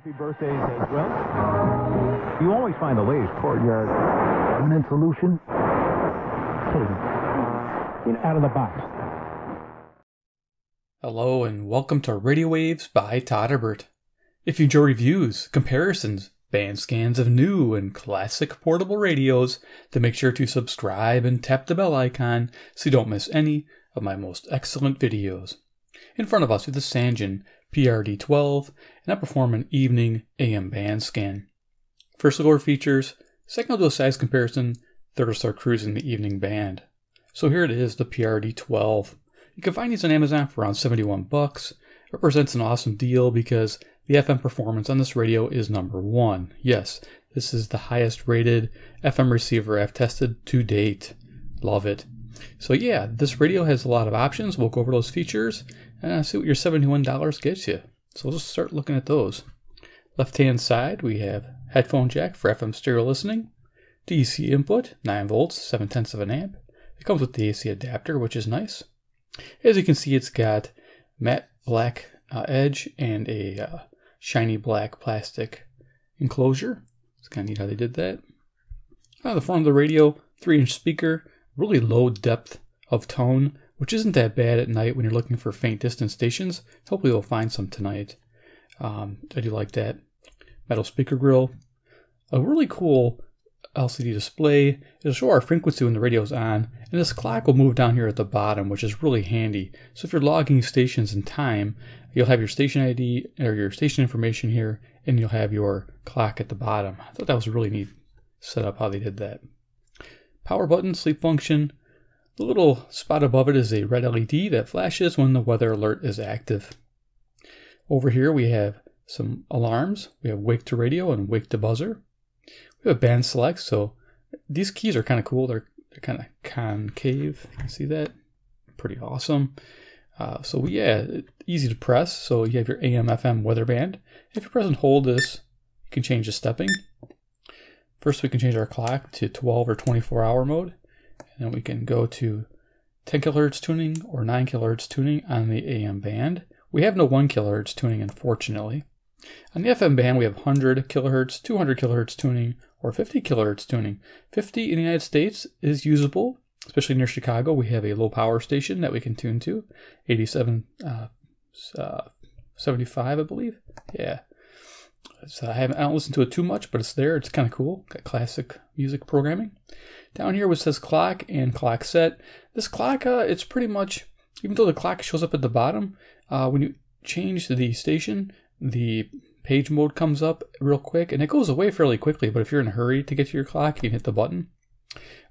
Happy birthdays as well. You always find the latest courtyard permanent solution. Out of the box. Hello and welcome to Radio Waves by Todderbert. If you enjoy reviews, comparisons, band scans of new and classic portable radios, then make sure to subscribe and tap the bell icon so you don't miss any of my most excellent videos. In front of us we have the Sangen PRD-12, and I perform an evening AM band scan. First we'll go over features, second I'll do a size comparison, third I'll start cruising the evening band. So here it is, the PRD-12. You can find these on Amazon for around $71. It represents an awesome deal because the FM performance on this radio is #1. Yes, this is the highest rated FM receiver I've tested to date. Love it. So yeah, this radio has a lot of options. We'll go over those features and see what your $71 gets you. So let's start looking at those. Left hand side we have headphone jack for FM stereo listening, DC input, 9 volts, 7/10 of an amp. It comes with the AC adapter, which is nice. As you can see, it's got matte black edge and a shiny black plastic enclosure. It's kind of neat how they did that. On the front of the radio, 3-inch speaker, really low depth of tone, which isn't that bad at night when you're looking for faint distance stations. Hopefully we'll find some tonight. I do like that. Metal speaker grill. A really cool LCD display. It'll show our frequency when the radio's on, and this clock will move down here at the bottom, which is really handy. So if you're logging stations in time, you'll have your station ID or your station information here, and you'll have your clock at the bottom. I thought that was a really neat setup how they did that. Power button, sleep function. The little spot above it is a red LED that flashes when the weather alert is active. Over here we have some alarms. We have wake to radio and wake to buzzer. We have band select, so these keys are kind of cool. They're kind of concave. You can see that? Pretty awesome. Easy to press. So you have your AM, FM weather band. If you press and hold this, you can change the stepping. First we can change our clock to 12 or 24 hour mode. And then we can go to 10 kilohertz tuning or 9 kilohertz tuning on the AM band. We have no 1 kilohertz tuning, unfortunately. On the FM band, we have 100 kilohertz, 200 kilohertz tuning, or 50 kilohertz tuning. 50 in the United States is usable, especially near Chicago. We have a low power station that we can tune to, 8775, I believe. Yeah. So I don't listen to it too much, but it's there. It's kind of cool. Got classic music programming. Down here, it says clock and clock set. This clock, it's pretty much, even though the clock shows up at the bottom, when you change the station, the page mode comes up real quick, and it goes away fairly quickly, but if you're in a hurry to get to your clock, you can hit the button.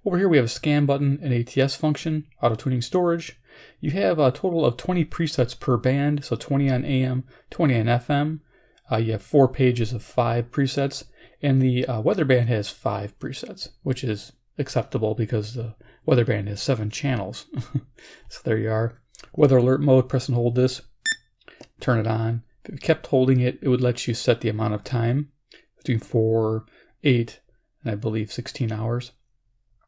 Over here we have a scan button, an ATS function, auto-tuning storage. You have a total of 20 presets per band, so 20 on AM, 20 on FM. You have 4 pages of 5 presets, and the weather band has 5 presets, which is acceptable because the weather band has 7 channels. So there you are. Weather alert mode, press and hold this, turn it on. If you kept holding it, it would let you set the amount of time between 4, 8, and I believe 16 hours.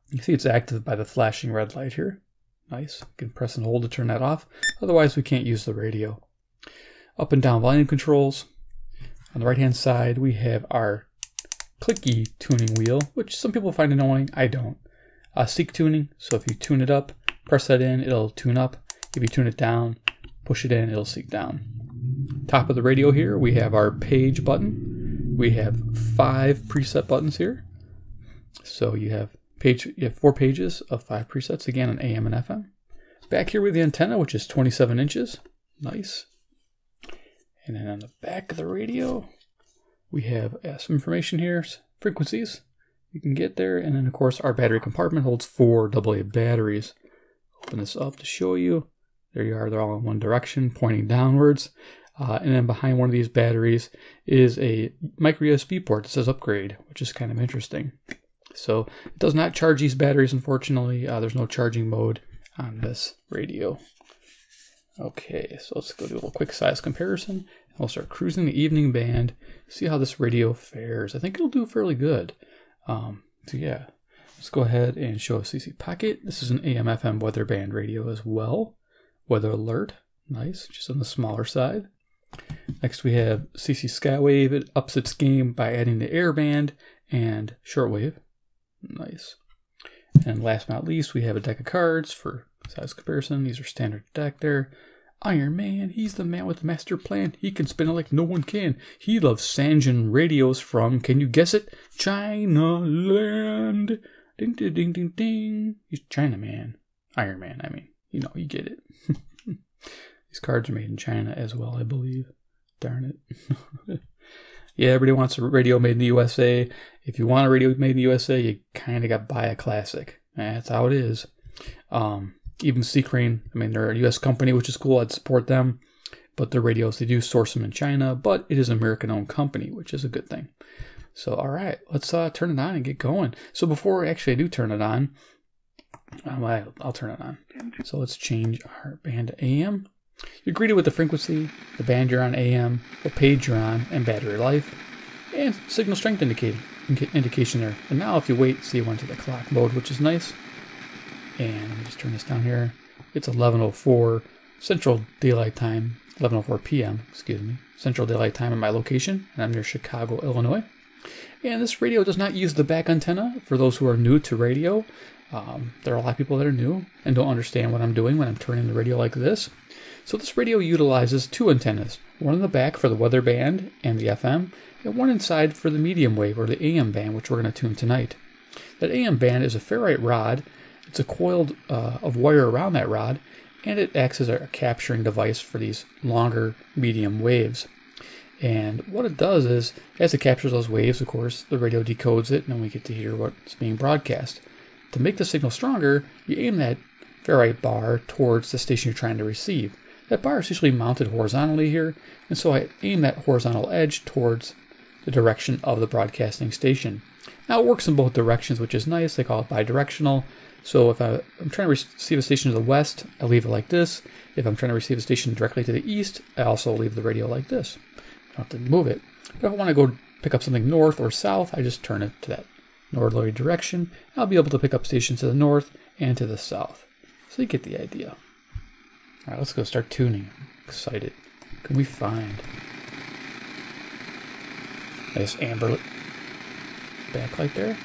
You see it's active by the flashing red light here. Nice. You can press and hold to turn that off. Otherwise, we can't use the radio. Up and down volume controls. On the right-hand side, we have our clicky tuning wheel, which some people find annoying. I don't. Seek tuning. So if you tune it up, press that in, it'll tune up. If you tune it down, push it in, it'll seek down. Top of the radio here, we have our page button. We have 5 preset buttons here. So you have 4 pages of 5 presets, again on AM and FM. Back here with the antenna, which is 27 inches. Nice. And then on the back of the radio, we have some information here, frequencies you can get there. And then of course our battery compartment holds 4 AA batteries. Open this up to show you. There you are, they're all in one direction, pointing downwards. And then behind one of these batteries is a micro USB port that says upgrade, which is kind of interesting. So it does not charge these batteries, unfortunately. There's no charging mode on this radio. Okay, so let's go do a little quick size comparison. We'll start cruising the evening band, see how this radio fares. I think it'll do fairly good. So yeah, let's go ahead and show a CC Pocket. This is an AM/FM weather band radio as well. Weather alert, nice, just on the smaller side. Next we have CC Skywave. It ups its game by adding the airband and shortwave. Nice. And last but not least, we have a deck of cards for size comparison. These are standard deck there. Iron Man, he's the man with the master plan. He can spin it like no one can. He loves Sanjin radios from, can you guess it? China land. Ding, ding, ding, ding, ding. He's China Man. Iron Man, I mean. You know, you get it. These cards are made in China as well, I believe. Darn it. Yeah, everybody wants a radio made in the USA. If you want a radio made in the USA, you kind of got to buy a classic. That's how it is. Even Seacrane, I mean, they're a US company, which is cool. I'd support them. But their radios, they do source them in China. But it is an American-owned company, which is a good thing. So, all right, let's turn it on and get going. So before actually I do turn it on, I'll turn it on. So let's change our band to AM. You're greeted with the frequency, the band you're on AM, what page you're on, and battery life, and signal strength indication there. And now if you wait, see it went to the clock mode, which is nice. And let me just turn this down here. It's 11:04 Central Daylight Time, 11:04 p.m., excuse me, Central Daylight Time in my location, and I'm near Chicago, Illinois. And this radio does not use the back antenna for those who are new to radio. There are a lot of people that are new and don't understand what I'm doing when I'm turning the radio like this. So this radio utilizes two antennas, one in the back for the weather band and the FM, and one inside for the medium wave or the AM band, which we're going to tune tonight. That AM band is a ferrite rod. It's a coiled of wire around that rod, and it acts as a capturing device for these longer medium waves. And what it does is, as it captures those waves, of course, the radio decodes it, and then we get to hear what's being broadcast. To make the signal stronger, you aim that ferrite bar towards the station you're trying to receive. That bar is usually mounted horizontally here, and so I aim that horizontal edge towards the direction of the broadcasting station. Now it works in both directions, which is nice. They call it bidirectional. So if I'm trying to receive a station to the west, I leave it like this. If I'm trying to receive a station directly to the east, I also leave the radio like this. I don't have to move it. But if I want to go pick up something north or south, I just turn it to that northerly direction. I'll be able to pick up stations to the north and to the south. So you get the idea. All right, let's go start tuning. I'm excited. What can we find? Nice amber backlight there.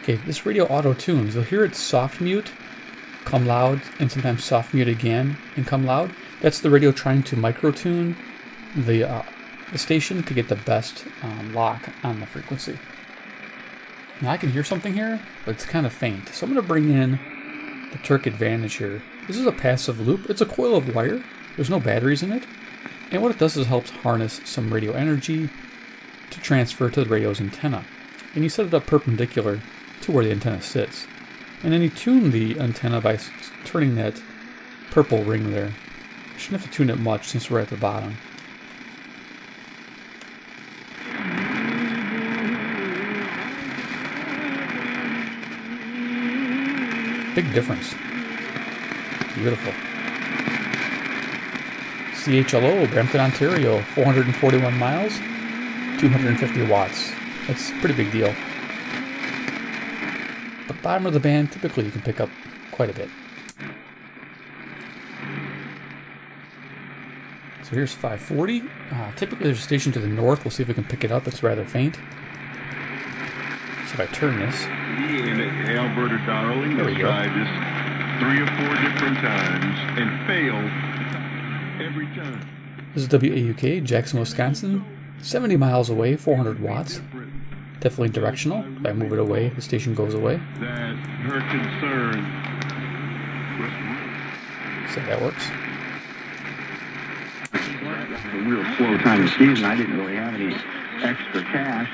Okay, this radio auto-tunes. You'll hear it soft mute, come loud, and sometimes soft mute again and come loud. That's the radio trying to micro-tune the station to get the best lock on the frequency. Now I can hear something here, but it's kind of faint. So I'm going to bring in the Turk Advantage here. This is a passive loop. It's a coil of wire. There's no batteries in it. And what it does is it helps harness some radio energy to transfer to the radio's antenna. And you set it up perpendicular to where the antenna sits. And then you tune the antenna by turning that purple ring there. You shouldn't have to tune it much since we're at the bottom. Big difference. Beautiful. CHLO, Brampton, Ontario, 441 miles, 250 watts. That's a pretty big deal. The bottom of the band, typically you can pick up quite a bit. So here's 540. Typically there's a station to the north. We'll see if we can pick it up. It's rather faint. So if I turn this. Alberta Darling has tried this 3 or 4 different times and failed every time. This is WAUK, Jackson, Wisconsin. 70 miles away, 400 watts. Definitely directional. If I move it away, the station goes away. That her concern. So that works. A real slow time of season. I didn't really have any extra cash.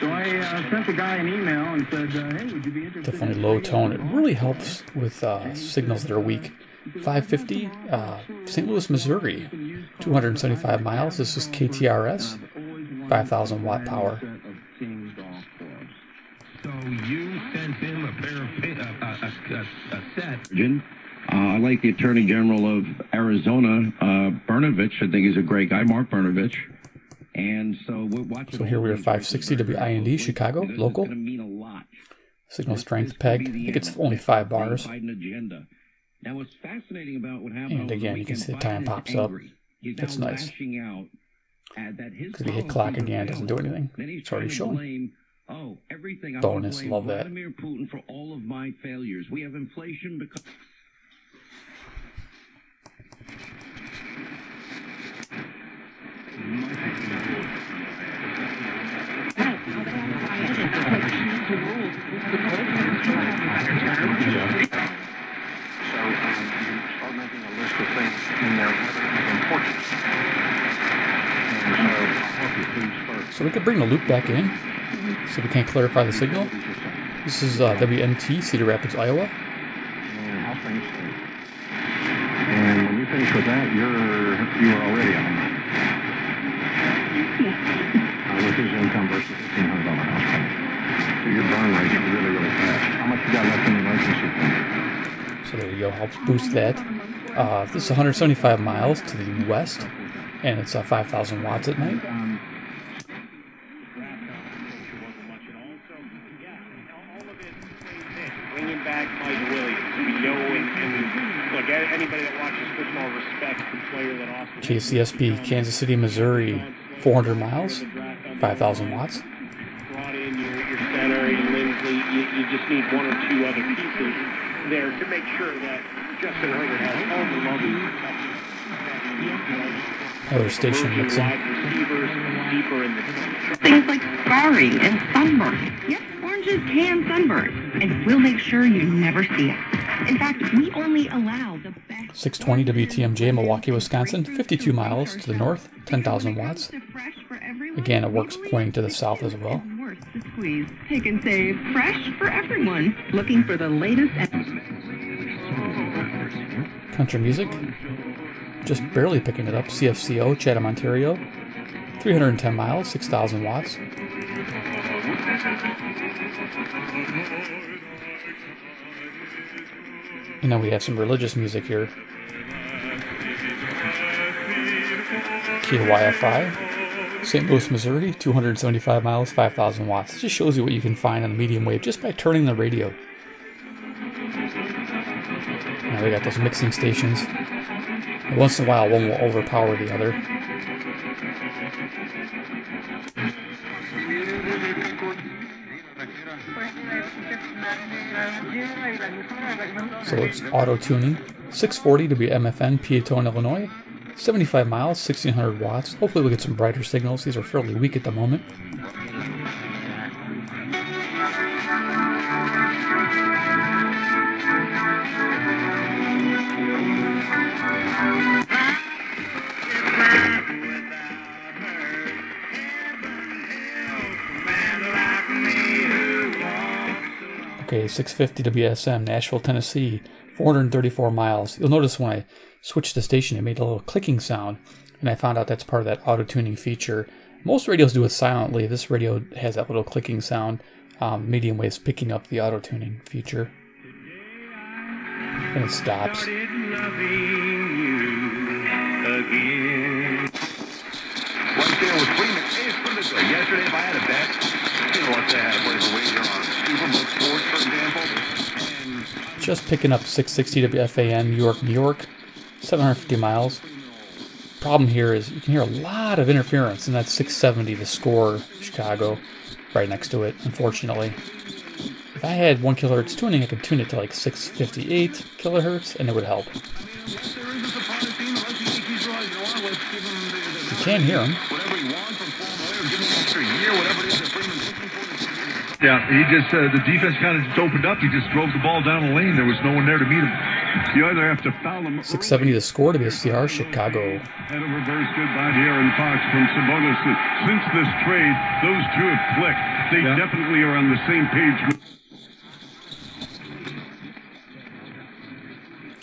So I sent the guy an email and said, hey, would you be interested? Definitely low tone. It really helps with signals that are weak. 550, St. Louis, Missouri, 275 miles. This is KTRS, 5,000 watt power. So you sent him a pair of a set. I like the Attorney General of Arizona, Brnovich. I think he's a great guy, Mark Brnovich. And so we're watching. So here we are, 560 WIND, Chicago, local. Signal strength pegged. I think it's only 5 bars. Now, what's fascinating about what happened And again, you can see the time pops up. That's nice. Because we hit clock again, doesn't do anything. It's already showing. Oh, everything. Bonus, love that. Vladimir Putin for all of my failures. We have inflation because. Start making a list of things in there that are important. So we could bring the loop back in, so we can clarify the signal. This is WNT, Cedar Rapids, Iowa. I'll finish it. And when you finish with that, you are already on. With his income versus $1,500 house payment. So your burn rate is really, really fast. How much you got left in your relationship? So there you go, helps boost that. This is 175 miles to the west, and it's 5,000 watts at night. Bringing back Mike Williams, we know, and look, anybody that watches football respects the player that Austin. KCSB, Kansas City, Missouri, 400 miles, 5,000 watts. Brought in your center, your Lindsley. You just need one or two other pieces there to make sure that Justin Herbert has all the love and protection. Other station mixing. Receivers deeper in the things like scarring and sunburn. Yes, oranges can sunburn, and we'll make sure you never see it. In fact, we only allow the best. 620 WTMJ, Milwaukee, Wisconsin, 52 miles to the north, 10,000 watts. Again, it works pointing to the south as well. Squeeze, pick and save, fresh for everyone. Looking for the latest. Country music, just barely picking it up. CFCO, Chatham, Ontario, 310 miles, 6,000 watts. And then we have some religious music here. KYFI, St. Louis, Missouri, 275 miles, 5,000 watts. It just shows you what you can find on the medium wave just by turning the radio. Now we got those mixing stations. And once in a while, one will overpower the other. So it's auto-tuning. 640 to be MFN, Peatone, Illinois. 75 miles, 1,600 watts. Hopefully we'll get some brighter signals. These are fairly weak at the moment. Okay, 650 WSM, Nashville, Tennessee, 434 miles. You'll notice when I switched the station, it made a little clicking sound, and I found out that's part of that auto-tuning feature. Most radios do it silently. This radio has that little clicking sound. Medium wave's picking up the auto-tuning feature. And it stops. Yesterday, if I had a bet, let's say I had a place to wager on Superbook Sports, for example. Just picking up 660 WFAN, New York, New York, 750 miles. Problem here is you can hear a lot of interference, and that's 670, the Score, Chicago, right next to it, unfortunately. If I had 1 kilohertz tuning, I could tune it to like 658 kilohertz, and it would help. You can hear them. Yeah, he just, the defense kind of just opened up. He just drove the ball down the lane. There was no one there to meet him. You either have to foul him. 670 the Score to be a CR, Chicago. And a reverse good by De'Aaron Fox from Sabonis. Since this trade, those two have clicked. They definitely are on the same page.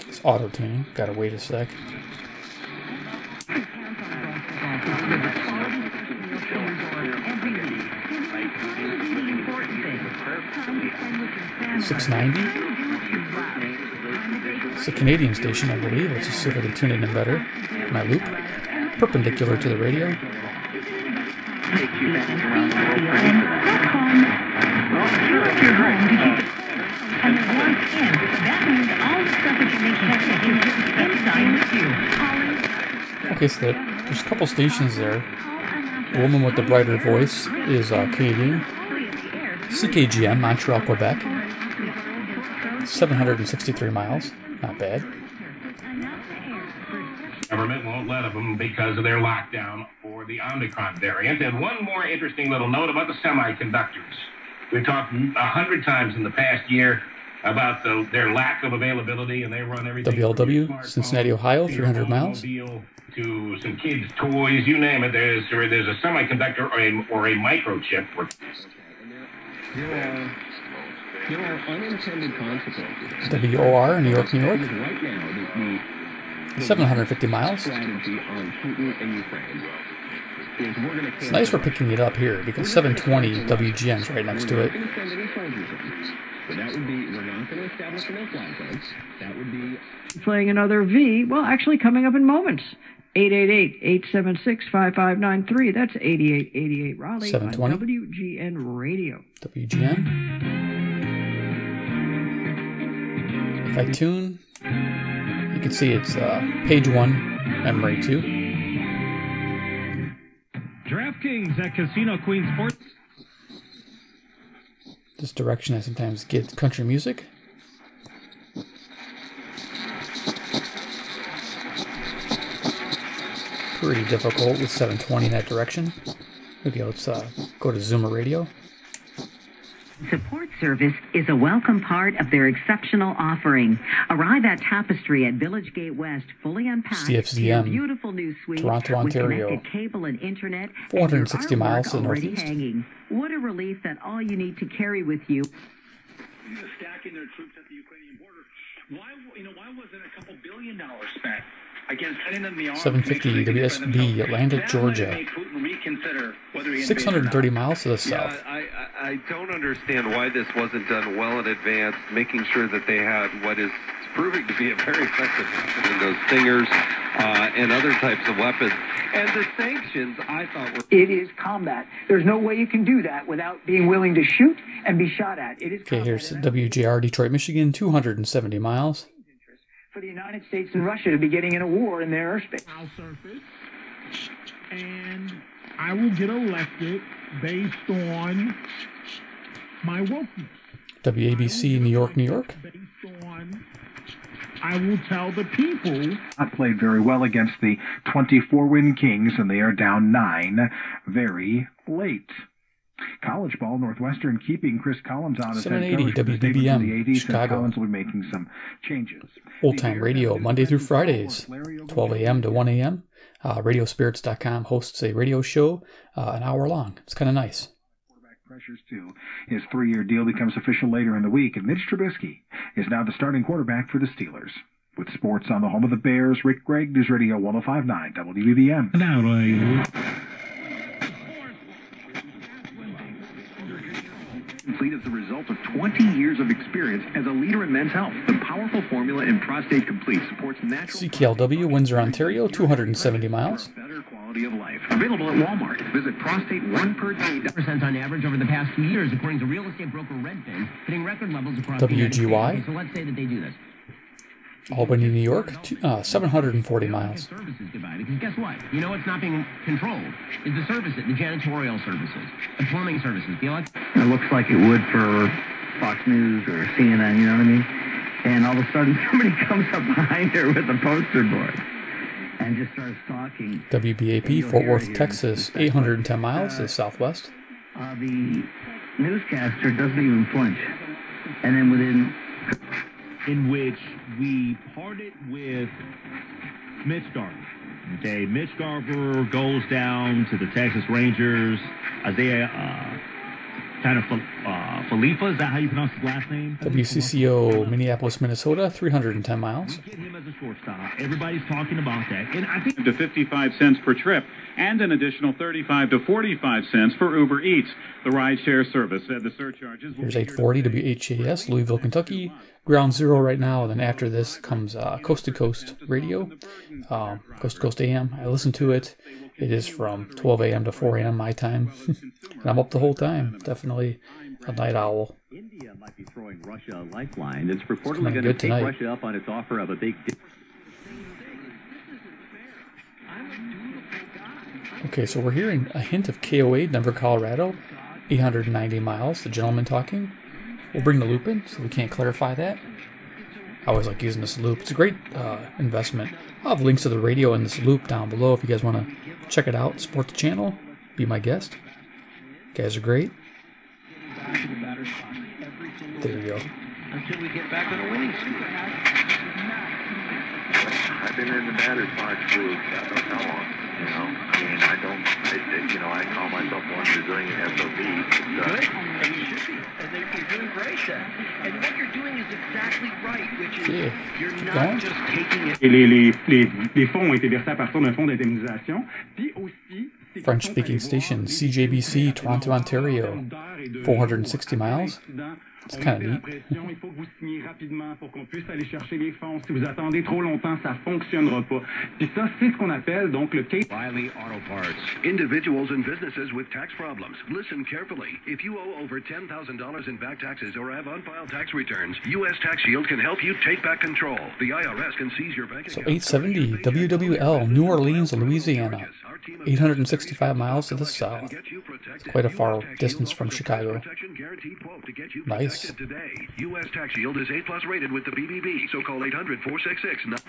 It's auto-tuning. Gotta wait a sec. $690. It's a Canadian station, I believe. Let's just see if I can tune it in better. My loop, perpendicular to the radio. And the warm in. That means all the stuff that you make inside with you. Okay, so there's a couple stations there. The woman with the brighter voice is Canadian. CKGM, Montreal, Quebec. 763 miles. Not bad. Government won't let them because of their lockdown for the Omicron variant. And one more interesting little note about the semiconductors. We've talked 100 times in the past year about their lack of availability, and they run everything. WLW, Cincinnati, Ohio, 300 miles. To some kids' toys, you name it. There's a semiconductor or a microchip. There are unintended consequences. WOR, New York, New York. Right now, 750 miles. strategy on Putin and Ukraine is we're going to. It's nice we're picking it up here because 720 WGN's right next to it. So that would be, we're not going to establish a no-fly zone. That would be playing another V. Well, actually coming up in moments. 888-876-5593. That's 8888 Raleigh 720. on WGN Radio. WGN. If I tune, you can see it's page 1, memory 2. DraftKings at Casino Queen Sports. This direction I sometimes get country music. Pretty difficult with 720 in that direction. Okay, let's go to Zoomer Radio. Support service is a welcome part of their exceptional offering. Arrive at Tapestry at Village Gate West, fully unpacked. CFZM, beautiful new suite Toronto, Ontario. with connected cable and internet. 460 and miles to the already northeast. hanging. What a relief that all you need to carry with you. Stacking their troops at the Ukrainian border. Why wasn't a couple $1 billion spent against sending them the arms? 750 WSB, Atlanta, Georgia. 630 miles to the south. I don't understand why this wasn't done well in advance, making sure that they had what is proving to be a very effective weapon in those Stingers and other types of weapons. And the sanctions, I thought, were... It is combat. There's no way you can do that without being willing to shoot and be shot at. It is Okay, here's WJR, Detroit, Michigan, 270 miles. for the United States and Russia to be getting in a war in their airspace. I'll surface, and I will get elected based on my wokeness. WABC, New York, New York. I will tell the people. Not played very well against the 24-win Kings, and they are down 9 very late. College ball, Northwestern keeping Chris Collins on as head coach for the WBBM, the 80s, Chicago. Collins will be making some changes. Old Time Radio, Monday through Fridays, 12 a.m. to 1 a.m. Radiospirits.com hosts a radio show, an hour long. It's kind of nice. Pressures too. His 3-year deal becomes official later in the week, and Mitch Trubisky is now the starting quarterback for the Steelers. With sports on the home of the Bears, Rick Gregg, News Radio 105.9 WBBM. Now, Complete as the result of 20 years of experience as a leader in men's health. The powerful formula in Prostate Complete supports natural... CKLW, Windsor, Ontario, 270 miles. Better quality of life. Available at Walmart. Visit prostate1perday. On average over the past 2 years, according to real estate broker Redfin, hitting record levels across the United States. WGY. So let's say that they do this. Albany, New York, 740 miles. Services goodbye, because guess what? You know what's not being controlled is the services, the janitorial services, the plumbing services, the electric. It looks like it would for Fox News or CNN, you know what I mean? And all of a sudden somebody comes up behind her with a poster board and just starts talking. WBAP, Fort Worth, Texas, 810 miles to the southwest. The newscaster doesn't even flinch. And then within... in which we parted with Mitch Garver. Okay, Mitch Garver goes down to the Texas Rangers. Isaiah Khalifa, is that how you pronounce his last name? WCCO, Minneapolis, Minnesota, 310 miles. We get him as a shortstop. Everybody's talking about that. And I think to 55 cents per trip and an additional 35 to 45 cents for Uber Eats. The rideshare service said the surcharges... Here's 840 WHAS, Louisville, Kentucky. Ground Zero right now, and then after this comes Coast to Coast Radio, Coast to Coast AM. I listen to it. It is from 12 a.m. to 4 a.m. my time, and I'm up the whole time. Definitely a night owl. India might be throwing Russia lifeline that's reportedly going to take Russia up on its offer of a big... Okay, so we're hearing a hint of KOA, Denver, Colorado, 890 miles, the gentleman talking. We'll bring the loop in, so we can't clarify that. I always like using this loop. It's a great investment. I'll have links to the radio in this loop down below if you guys want to check it out, support the channel, be my guest. You guys are great. There you go. Until we get back on the winning streak. I've been in the batter's box for God knows how long. You know, I mean, I call myself one Brazilian SOB. Good, and you should be. And you're doing great then. And what you're doing is exactly right, which is you're not just taking it. Les fonds ont été versés à partir d'un fonds d'indemnisation. Puis aussi, French-speaking station, CJBC, Toronto, Ontario, 460 miles. It's kind of neat. Il faut que vous signiez rapidement pour qu'on puisse aller chercher les fonds. Si vous attendez trop longtemps, ça fonctionnera pas. Puis ça, c'est ce qu'on appelle donc le case. Wiley Auto Parts. Individuals and businesses with tax problems. Listen carefully. If you owe over $10,000 in back taxes or have unfiled tax returns, U.S. Tax Shield can help you take back control. The IRS can seize your bank account. So 870 WWL, New Orleans, Louisiana. 865 miles to the south. It's quite a far distance from Chicago. Nice. U.S. Tax Shield is A+ rated with the BBB, so call 800-466.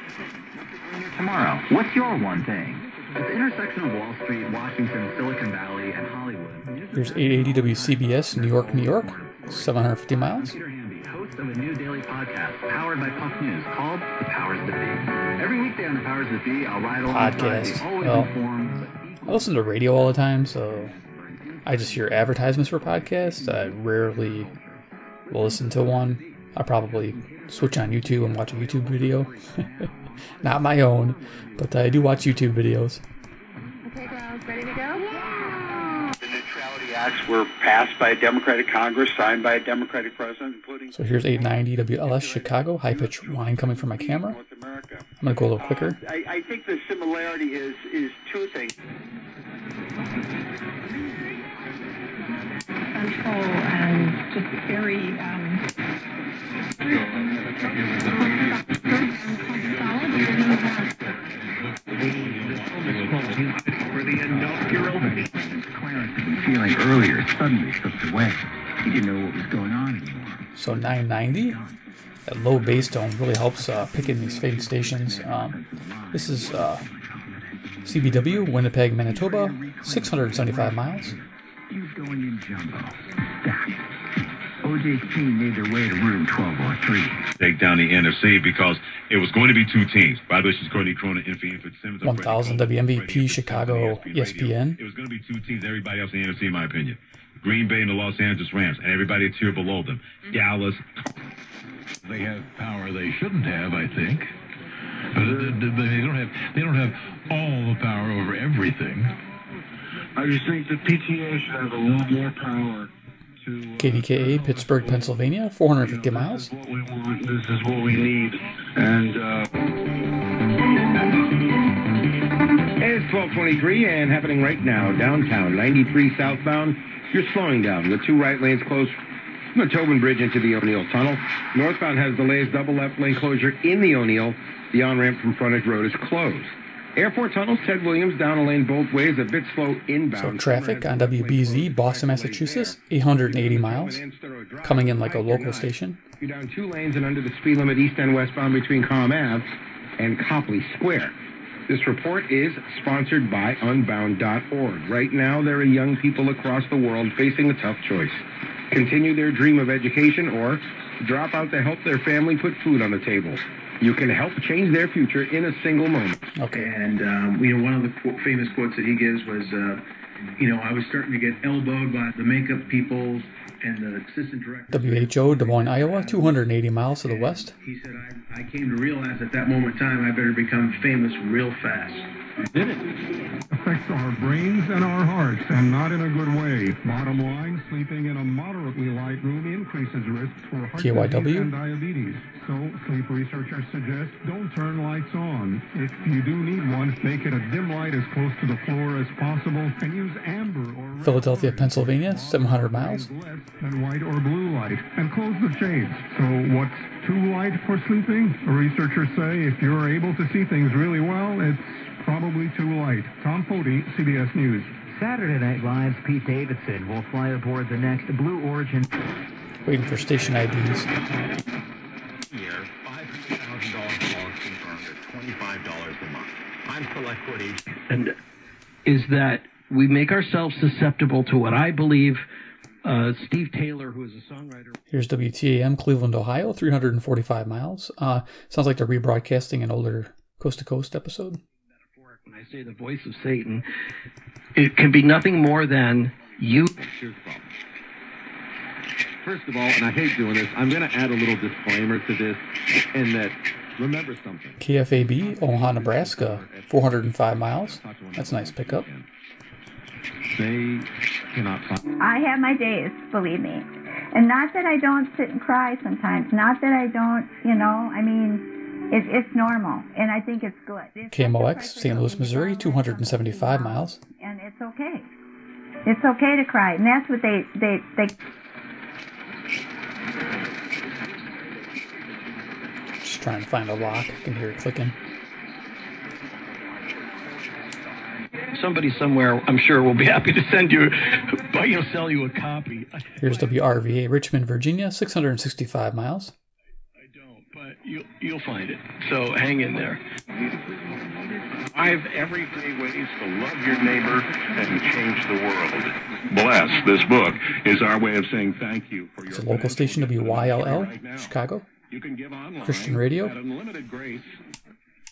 Tomorrow, what's your one thing? At the intersection of Wall Street, Washington, Silicon Valley, and Hollywood. Here's 880 WCBS, New York, New York. 750 miles. Host of a new daily podcast powered by Puck News called The Powers That Be. Every weekday on The Powers That Be, I'll ride alongside the always informed. I listen to radio all the time, so I just hear advertisements for podcasts. I rarely will listen to one. I probably switch on YouTube and watch a YouTube video. Not my own, but I do watch YouTube videos. Okay, Klaus, ready to go? The neutrality acts were passed by a Democratic Congress, signed by a Democratic president, including... So here's 890 WLS Chicago, high-pitched whine coming from my camera. I'm going to go a little quicker. I think the similarity is two things. Central and just very... For the inaugural Clarence feeling earlier suddenly slipped away. He didn't know what was going on anymore. So 990, that low bass tone really helps picking these faded stations. This is CBW, Winnipeg, Manitoba, 675 miles. He was going in jumbo. OJ's team made their way to room 1203. Take down the NFC because it was going to be two teams. By the way, she's Courtney Cronin, Infy, 1000 WMVP, Chicago, ESPN. It was going to be two teams, everybody else in the NFC, in my opinion. Green Bay and the Los Angeles Rams, and everybody a tier below them. Dallas. They have power they shouldn't have, I think. But they don't have all the power over everything. I just think the PTA should have a little more power. KDKA, Pittsburgh, Pennsylvania, 450 miles. This is what we want. This is what we need. And it's 12:23 and happening right now downtown, 93 southbound. You're slowing down with two right lanes closed from the Tobin Bridge into the O'Neill Tunnel. Northbound has delays, double left lane closure in the O'Neill. The on-ramp from Frontage Road is closed. Airport tunnels, Ted Williams, down a lane both ways, a bit slow inbound. So traffic on WBZ, Boston, Massachusetts, 880 miles, coming in like a local station. You're down two lanes and under the speed limit east and westbound between Comm Ave and Copley Square. This report is sponsored by Unbound.org. Right now, there are young people across the world facing a tough choice. Continue their dream of education or drop out to help their family put food on the table. You can help change their future in a single moment. Okay. And, one of the famous quotes that he gives was, I was starting to get elbowed by the makeup people and the assistant director. WHO, Des Moines, Iowa, 280 miles to the west. He said, I came to realize at that moment in time I better become famous real fast. Did it? affects our brains and our hearts, and not in a good way. Bottom line, sleeping in a moderately light room increases risks for heart disease and diabetes. So, sleep researchers suggest don't turn lights on. If you do need one, make it a dim light as close to the floor as possible, and use amber or Philadelphia, Pennsylvania, 700 miles. less than white or blue light, and close the shades. So, what's too light for sleeping? Researchers say if you're able to see things really well, it's probably too light. Tom Foti, CBS News. Saturday Night Live's Pete Davidson will fly aboard the next Blue Origin. Waiting for station IDs. Year, $500,000 loans confirmed at $25 a month. I'm Select Woody. And is that we make ourselves susceptible to what I believe Steve Taylor, who is a songwriter. Here's WTAM, Cleveland, Ohio, 345 miles. Sounds like they're rebroadcasting an older Coast to Coast episode. When I say the voice of Satan, it can be nothing more than you. First of all, and I hate doing this, I'm going to add a little disclaimer to this, in that, remember something. KFAB, Omaha, Nebraska, 405 miles. That's a nice pickup. They cannot find. I have my days, believe me. And not that I don't sit and cry sometimes. Not that I don't, you know, I mean, it's normal. And I think it's good. KMOX, St. Louis, Missouri, 275 miles. And it's okay. It's okay to cry. And that's what they Just trying to find a lock. I can hear it clicking. Somebody somewhere, I'm sure, will be happy to send you, sell you a copy. Here's WRVA, Richmond, Virginia, 665 miles. But you'll find it. So hang in there. 5 everyday ways to love your neighbor and change the world. Bless, this book, is our way of saying thank you for your... It's a local station, WYLL, Chicago. You can give online Christian radio. at unlimited grace.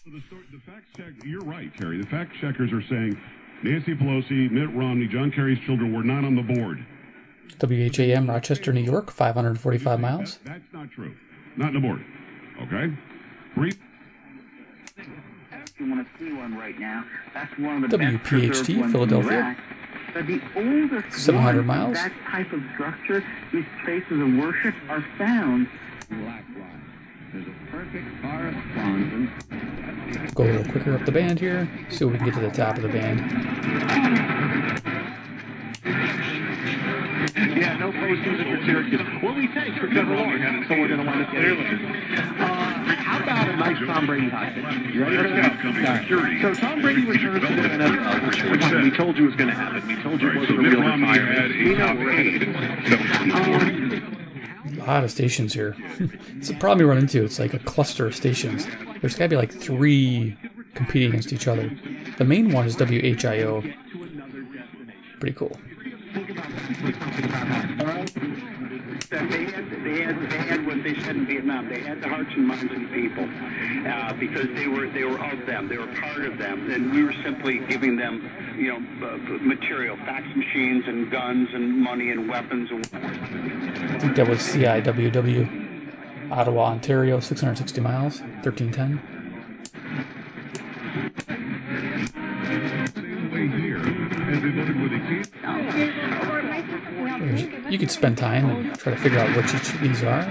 The fact check, you're right, Terry. The fact checkers are saying Nancy Pelosi, Mitt Romney, John Kerry's children were not on the board. WHAM, Rochester, New York, 545 miles. That's not true. Not on the board. Okay? Brief. You want to see one right now. That's one of the best WPHT, preserved ones Philadelphia. in Iraq. But the oldest 700 ones, miles. that type of structure, these places of worship are found. There's a perfect correspondence. Go a little quicker up the band here. See if we can get to the top of the band. Yeah, no postings at Syracuse. Well, we thank for Trevor Lawrence, so we're going to want to clearly. How about a nice Tom Brady hostage? You ready for that? So Tom Brady returns to the NFL, which we told you was going to happen. We told you it wasn't a real retirement. We know. A lot of stations here. It's a problem you run into. It's like a cluster of stations. There's got to be like 3 competing against each other. The main one is WHIO. Pretty cool. They had what they said in Vietnam. They had the hearts and minds of the people because they were of them. They were part of them, and we were simply giving them, material, fax machines and guns and money and weapons. I think that was CIWW, Ottawa, Ontario, 660 miles, 1310. You could spend time and try to figure out which each of these are.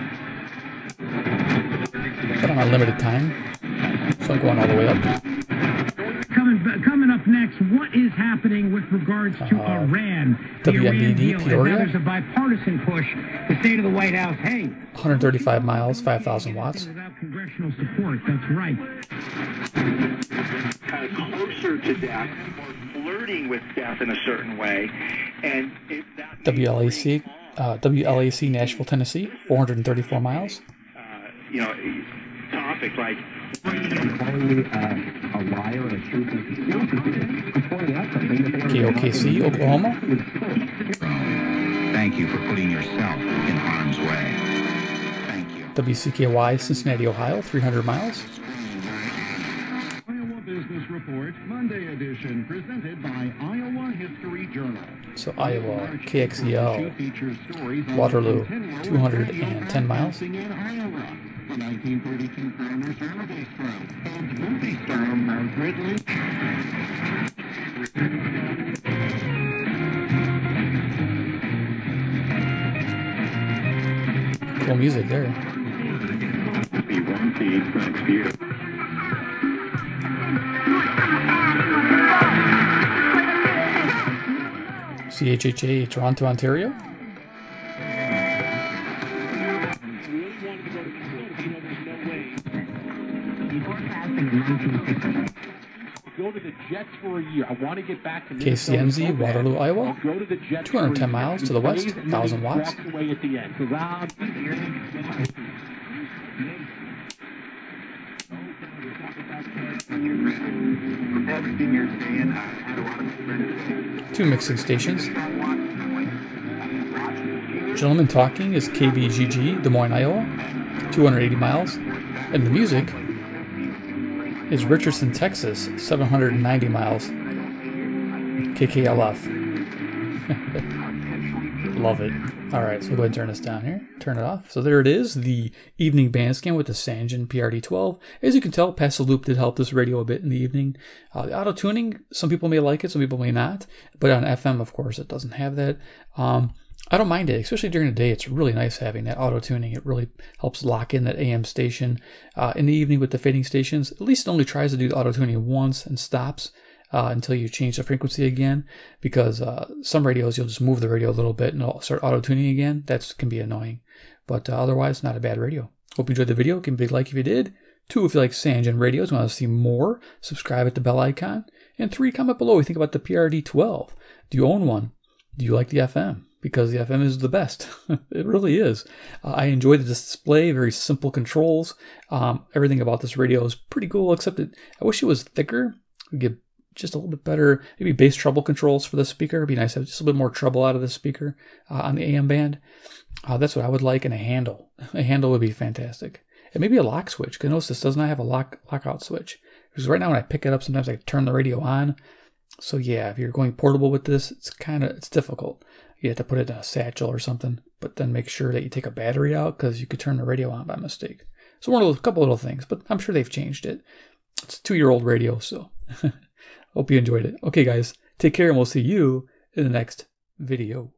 But I'm on limited time, so I'm going all the way up. Coming up next, what is happening with regards to Iran? The Iran deal, Peoria. There's a bipartisan push to say to the White House, hey, 135 miles, 5,000 watts. without congressional support, that's right. Kind of closer to death, or flirting with death in a certain way, and WLAC, Nashville, Tennessee, 434 miles. Topic like KOKC, Oklahoma. Thank you for putting yourself in harm's way. Thank you. WCKY, Cincinnati, Ohio, 300 miles. Iowa Business Report, Monday edition, presented by Iowa History Journal. So Iowa, KXEL, Waterloo, 210 miles. 1932 Kramer Service Pro and movie star Mark Ridley. Cool music there. CHHA, Toronto, Ontario. Go to the Jets for a year. I want to get back to KCNZ, Waterloo, Iowa. 210 miles to the west, 1,000 watts. Away at the end. 2 mixing stations. Gentleman Talking is KBGG, Des Moines, Iowa. 280 miles. And the music is Richardson, Texas, 790 miles. KKLF. Love it. Alright, so we'll go ahead and turn this down here. Turn it off. So there it is, the evening band scan with the Sangen PRD-12. As you can tell, passive loop did help this radio a bit in the evening. The auto-tuning, some people may like it, some people may not. But on FM, of course, it doesn't have that. I don't mind it, especially during the day. It's really nice having that auto-tuning. It really helps lock in that AM station. In the evening with the fading stations, at least it only tries to do the auto-tuning once and stops until you change the frequency again, because some radios, you'll just move the radio a little bit and it'll start auto-tuning again. That can be annoying. But otherwise, not a bad radio. Hope you enjoyed the video. Give me a big like if you did. 2, if you like Sangen radios and want to see more, subscribe at the bell icon. And 3, comment below what you think about the PRD-12. Do you own one? Do you like the FM? Because the FM is the best. It really is. I enjoy the display, very simple controls. Everything about this radio is pretty cool, except that I wish it was thicker. We get just a little bit better, maybe bass treble controls for the speaker. It'd be nice to have just a little bit more treble out of the speaker on the AM band. That's what I would like, and a handle. A handle would be fantastic. And maybe a lock switch, because notice this does not have a lockout switch. Because right now when I pick it up, sometimes I turn the radio on. So yeah, if you're going portable with this, it's difficult. You have to put it in a satchel or something, but then make sure that you take a battery out, because you could turn the radio on by mistake. So a couple little things, but I'm sure they've changed it. It's a 2-year-old radio, so hope you enjoyed it. Okay, guys, take care, and we'll see you in the next video.